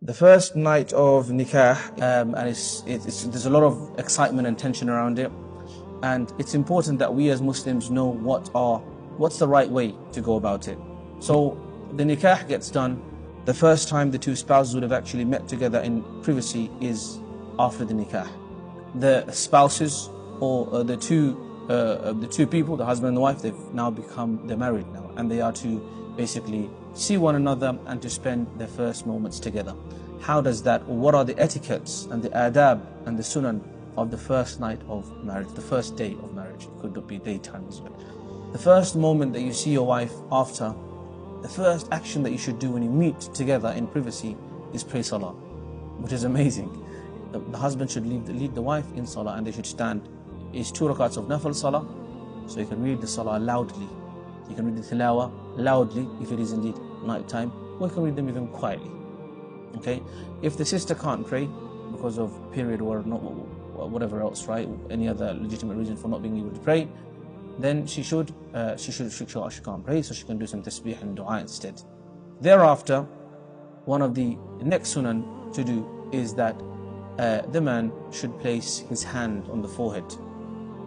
The first night of nikah, and there's a lot of excitement and tension around it, and it's important that we as Muslims know what's the right way to go about it. So the nikah gets done. The first time the two spouses would have actually met together in privacy is after the nikah. The spouses or the two people, the husband and the wife, they're married now, and they are to basically see one another and to spend their first moments together. How does that, or what are the etiquettes and the adab and the sunan of the first night of marriage, the first day of marriage? It could be daytime as well. The first moment that you see your wife after, the first action that you should do when you meet together in privacy is pray salah, which is amazing. The husband should lead the wife in salah, and they should stand. It's 2 rakats of nafil salah, so you can read the salah loudly. You can read the tilawa loudly if it is indeed night time, or you can read them even quietly. Okay, if the sister can't pray because of period or not, whatever else, right? Any other legitimate reason for not being able to pray, then she can't pray, so she can do some tasbih and dua instead. Thereafter, one of the next sunan to do is that the man should place his hand on the forehead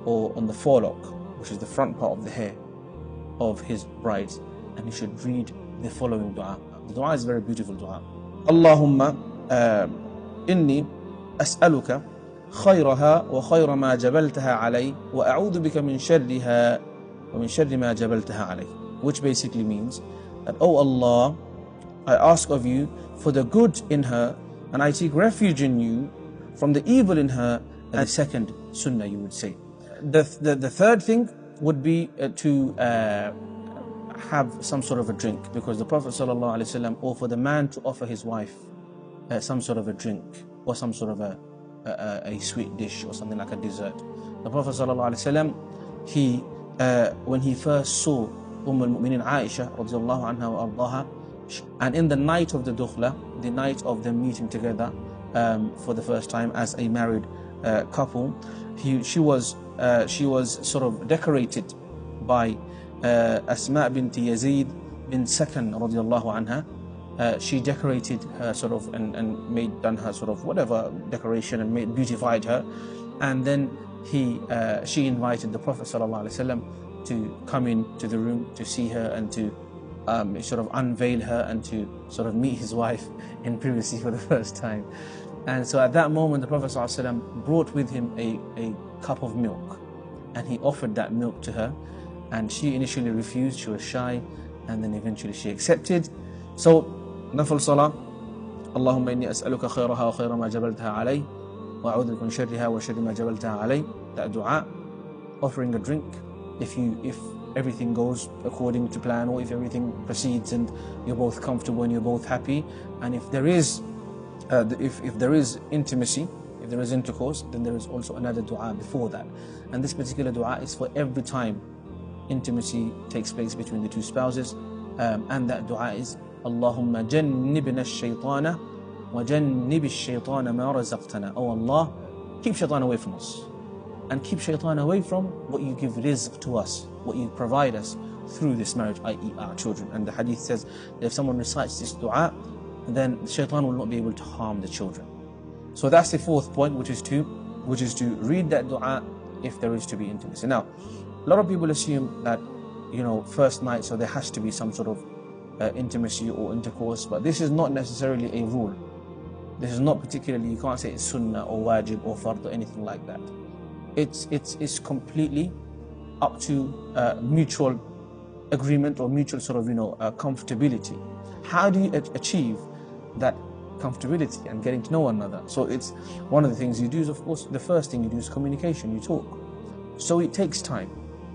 or on the forelock, which is the front part of the hair of his bride, and he should read the following dua. The dua is a very beautiful dua. Allahumma inni as'aluka khayraha wa khayra ma jabaltaha alay wa a'udhu bika min sharriha wa min sharri ma jabaltaha alay, which basically means that, oh Allah, I ask of you for the good in her, and I take refuge in you from the evil in her. And the second sunnah, you would say. The third thing would be to have some sort of a drink, because the Prophet ﷺ, or for the man to offer his wife some sort of a drink or some sort of a sweet dish or something like a dessert. The Prophet ﷺ, when he first saw al-Mu'minin Aisha radiallahu anha wa ardaha, and in the night of the dukhla, the night of them meeting together for the first time as a married couple, she was sort of decorated by Asma bint Yazid bin Sakan radiallahu anha. She decorated her sort of and done her sort of whatever decoration and beautified her, and then she invited the Prophet sallallahu alaihi wasallam to come into the room to see her and to sort of unveil her and to sort of meet his wife in privacy for the first time. And so at that moment the Prophet ﷺ brought with him a cup of milk, and he offered that milk to her, and she initially refused. She was shy, and then eventually she accepted. So nafil salah, Allahumma inni as'aluka khayraha wa khayra ma jabaltaha alay wa a'udhu bika min sharriha wa sharri ma jabaltaha alay. That dua, offering a drink if everything goes according to plan, or if everything proceeds and you're both comfortable and you're both happy, and if there is intimacy, if there is intercourse, then there is also another dua before that. And this particular dua is for every time intimacy takes place between the two spouses, and that dua is Allahumma jannibna ash-shaytana wa jannib ash-shaytana ma razaqtana. Oh Allah, keep shaitan away from us, and keep shaitan away from what you give rizq to us, what you provide us through this marriage, i.e. our children. And the hadith says that if someone recites this dua, then shaitan will not be able to harm the children. So that's the fourth point, which is to read that dua if there is to be intimacy. Now, a lot of people assume that, first night, so there has to be some sort of intimacy or intercourse, but this is not necessarily a rule. This is not particularly, you can't say it's sunnah or wajib or fard or anything like that. It's completely up to mutual agreement or mutual sort of comfortability. How do you achieve that comfortability and getting to know one another? So it's one of the things you do is, of course, the first thing you do is communication. You talk. So it takes time.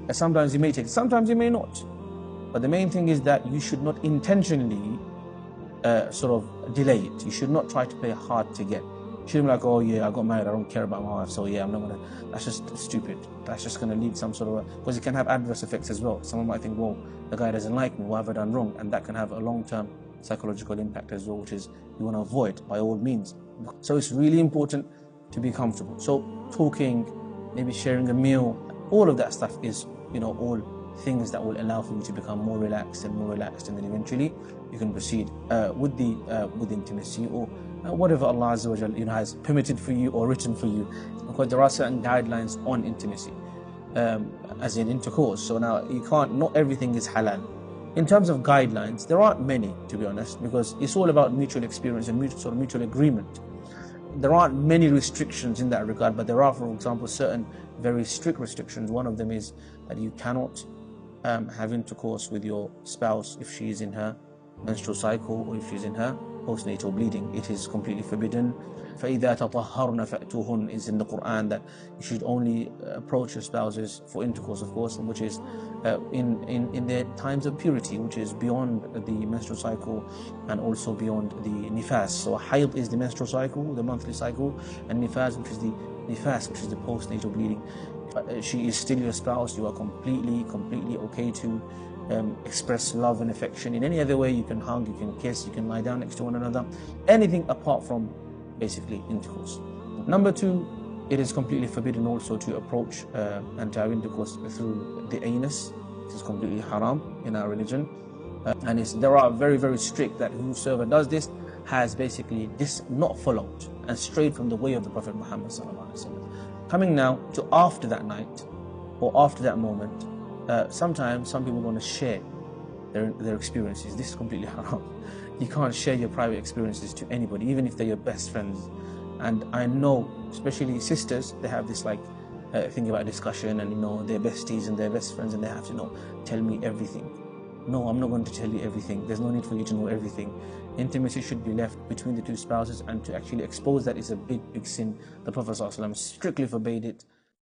And sometimes you may take, sometimes you may not. But the main thing is that you should not intentionally sort of delay it. You should not try to play hard to get. You shouldn't be like, oh yeah, I got married, I don't care about my wife, so yeah, I'm not gonna. That's just stupid. That's just gonna lead some sort of because it can have adverse effects as well. Someone might think, well, the guy doesn't like me, what have I done wrong? And that can have a long-term psychological impact as well, which is you want to avoid by all means. So it's really important to be comfortable. So talking, maybe sharing a meal, all of that stuff is all things that will allow for you to become more relaxed, and then eventually you can proceed with the intimacy, or whatever Allah Azza wa Jal, has permitted for you or written for you, because there are certain guidelines on intimacy, as in intercourse. So now not everything is halal. In terms of guidelines, there aren't many, to be honest, because it's all about mutual experience and mutual agreement. There aren't many restrictions in that regard, but there are, for example, certain very strict restrictions. One of them is that you cannot have intercourse with your spouse if she is in her menstrual cycle or if she's in her postnatal bleeding. It is completely forbidden. فَإِذَا تَطَهَّرْنَ فَأْتُوهُنَّ is in the Quran, that you should only approach your spouses for intercourse, of course, which is in their times of purity, which is beyond the menstrual cycle and also beyond the nifas. So hayd is the menstrual cycle, the monthly cycle, and nifas, which is the postnatal bleeding. She is still your spouse. You are completely okay to express love and affection in any other way. You can hug, you can kiss, you can lie down next to one another, anything apart from basically intercourse. Number two, it is completely forbidden also to approach and to have intercourse through the anus. This is completely haram in our religion, and there are very, very strict that whosoever does this has basically not followed and strayed from the way of the Prophet Muhammad sallallahu alaihi wasallam. Coming now to after that night or after that moment, sometimes some people want to share their experiences. This is completely haram. You can't share your private experiences to anybody, even if they're your best friends. And I know, especially sisters, they have this thing about discussion, and they're besties and they're best friends, and they have to tell me everything. No, I'm not going to tell you everything. There's no need for you to know everything. Intimacy should be left between the two spouses, and to actually expose that is a big sin. The Prophet ﷺ strictly forbade it.